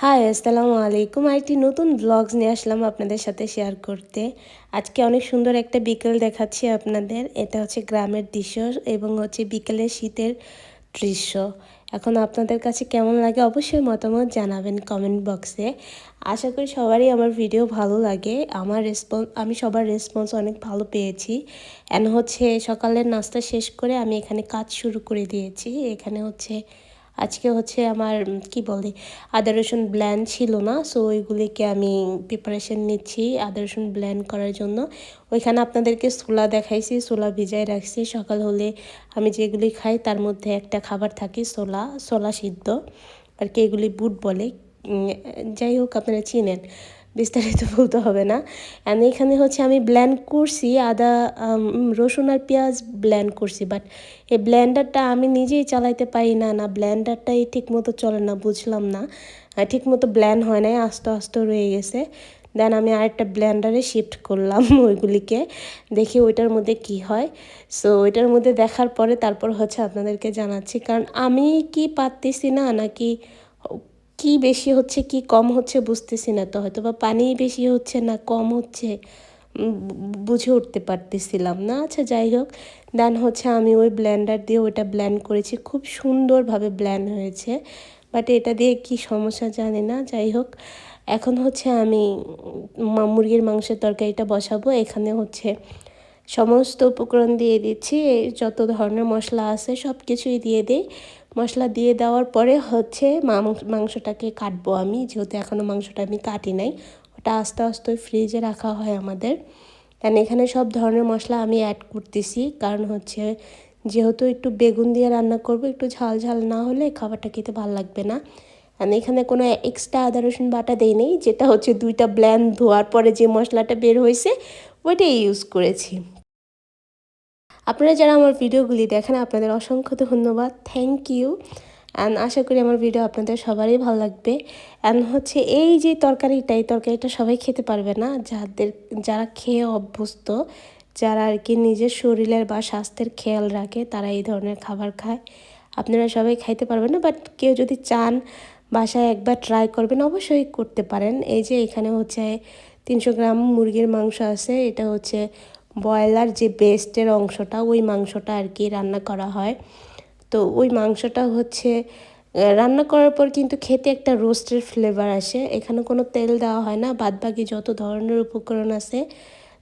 High, আসসালামু আলাইকুম। আরেকটি নতুন ব্লগস নিয়ে আসলাম আপনাদের সাথে শেয়ার করতে। আজকে অনেক সুন্দর একটা বিকেল দেখাচ্ছি আপনাদের। এটা হচ্ছে গ্রামের দৃশ্য এবং হচ্ছে বিকেলের শীতের দৃশ্য। এখন আপনাদের কাছে কেমন লাগে অবশ্যই মতামত জানাবেন কমেন্ট বক্সে। আশা করি সবারই আমার ভিডিও ভালো লাগে। আমি সবার রেসপন্স অনেক ভালো পেয়েছি। এন্ড হচ্ছে সকালের নাস্তা শেষ করে আমি এখানে কাজ শুরু করে দিয়েছি। এখানে হচ্ছে আজকে হচ্ছে আমার কি বলে আদা রসুন ব্লেন্ড ছিল না, সো ওইগুলিকে আমি প্রিপারেশন নিচ্ছি আদা রসুন ব্লেন্ড করার জন্য। ওইখানে আপনাদেরকে ছোলা দেখাইছি, ছোলা ভিজাই রাখছি। সকাল হলে আমি যেগুলি খাই তার মধ্যে একটা খাবার থাকে ছোলা সিদ্ধ, আর কি এগুলি বুট বলে। যাই হোক, আপনারা চিনেন, বিস্তারিত বলতে হবে না। অ্যান্ড এখানে হচ্ছে আমি ব্লেন্ড করছি আদা রসুন আর পেঁয়াজ ব্লেন্ড করছি, বাট এই ব্লেন্ডারটা আমি নিজেই চালাইতে পারি না ব্লেন্ডারটাই ঠিকমতো চলে না, বুঝলাম না, ঠিকমতো ব্লেন্ড হয় নাই, আস্তে আস্তে রয়ে গেছে। দেন আমি আরেকটা ব্লেন্ডারে শিফট করলাম ওইগুলিকে, দেখি ওইটার মধ্যে কি হয়। সো ওইটার মধ্যে দেখার পরে তারপর হচ্ছে আপনাদেরকে জানাচ্ছি, কারণ আমি কি পারতেছি না নাকি কি বেশি হচ্ছে কি কম হচ্ছে বুঝতেছি না। তো হয়তো বা পানি বেশি হচ্ছে না কম হচ্ছে বুঝে উঠতে পারতেছিলাম না। আচ্ছা যাই হোক, দেন হচ্ছে আমি ওই ব্লেন্ডার দিয়ে ওইটা ব্লেন্ড করেছি, খুব সুন্দরভাবে ব্লেন্ড হয়েছে। বাট এটা দিয়ে কি সমস্যা জানি না। যাই হোক, এখন হচ্ছে আমি মুরগির মাংসের তরকারিটা বসাবো। এখানে হচ্ছে সমস্ত উপকরণ দিয়ে দিচ্ছি, যত ধরনের মশলা আছে সব কিছুই দিয়ে দিই। মশলা দিয়ে দেওয়ার পরে হচ্ছে মাংসটাকে কাটবো আমি, যেহেতু এখনও মাংসটা আমি কাটি নাই, ওটা আস্তে আস্তে ফ্রিজে রাখা হয় আমাদের। কারণ এখানে সব ধরনের মশলা আমি অ্যাড করতেছি, কারণ হচ্ছে যেহেতু একটু বেগুন দিয়ে রান্না করব, একটু ঝাল ঝাল না হলে খাবারটা খেতে ভালো লাগবে না। আর এখানে কোনো এক্সট্রা আদা রসুন বাটা দেই নেই, যেটা হচ্ছে দুইটা ব্লেন্ড ধোয়ার পরে যে মশলাটা বের হয়েছে ওইটাই ইউজ করেছি। আপনারা যারা আমার ভিডিওগুলি দেখেন আপনাদের অসংখ্য ধন্যবাদ, থ্যাংক ইউ। অ্যান্ড আশা করি আমার ভিডিও আপনাদের সবারই ভালো লাগবে। অ্যান্ড হচ্ছে এই যে তরকারিটা সবাই খেতে পারবে না, যারা খেয়ে অভ্যস্ত, যারা আর কি নিজের শরীরের বা স্বাস্থ্যের খেয়াল রাখে, তারা এই ধরনের খাবার খায়। আপনারা সবাই খাইতে পারবেন না, বাট কেউ যদি চান বাসায় একবার ট্রাই করবেন, অবশ্যই করতে পারেন। এই যে এখানে হচ্ছে 300 গ্রাম মুরগির মাংস আছে, এটা হচ্ছে ব্রয়লার যে বেস্টের অংশটা, ওই মাংসটা আর কি রান্না করা হয়। তো ওই মাংসটা হচ্ছে রান্না করার পর কিন্তু খেতে একটা রোস্টের ফ্লেভার আসে। এখানে কোনো তেল দেওয়া হয় না, বাদবাকি যত ধরনের উপকরণ আছে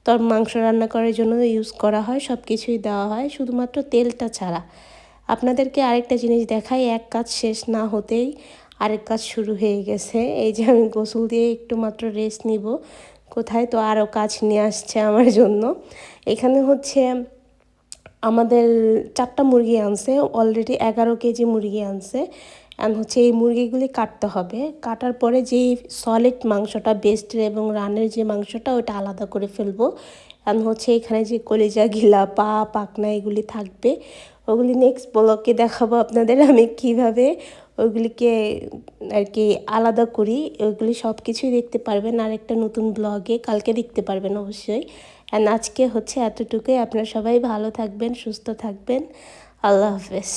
তোর মাংস রান্না করার জন্য ইউজ করা হয়, সব কিছুই দেওয়া হয়, শুধুমাত্র তেলটা ছাড়া। আপনাদেরকে আরেকটা জিনিস দেখাই, এক কাজ শেষ না হতেই আরেক কাজ শুরু হয়ে গেছে। এই যে আমি গোসল দিয়ে একটু মাত্র রেস্ট নিব, কোথায় তো আরও কাজ নিয়ে আসছে আমার জন্য। এখানে হচ্ছে আমাদের 4টা মুরগি আনছে, অলরেডি 11 কেজি মুরগি আনছে। অ্যান্ড হচ্ছে এই মুরগিগুলি কাটতে হবে, কাটার পরে যেই সলিড মাংসটা বেস্টের এবং রানের যে মাংসটা ওটা আলাদা করে ফেলবো। অ্যান্ড হচ্ছে এখানে যে কলিজা ঘিলা পা পাখনা এগুলি থাকবে, ওগুলি নেক্সট ব্লগে দেখাবো আপনাদের আমি কিভাবে ওইগুলিকে আর কি আলাদা করি। ওইগুলি সব কিছুই দেখতে পারবেন আর একটা নতুন ব্লগে, কালকে দেখতে পারবেন অবশ্যই। অ্যান্ড আজকে হচ্ছে এতটুকুই। আপনারা সবাই ভালো থাকবেন, সুস্থ থাকবেন। আল্লাহ হাফেজ।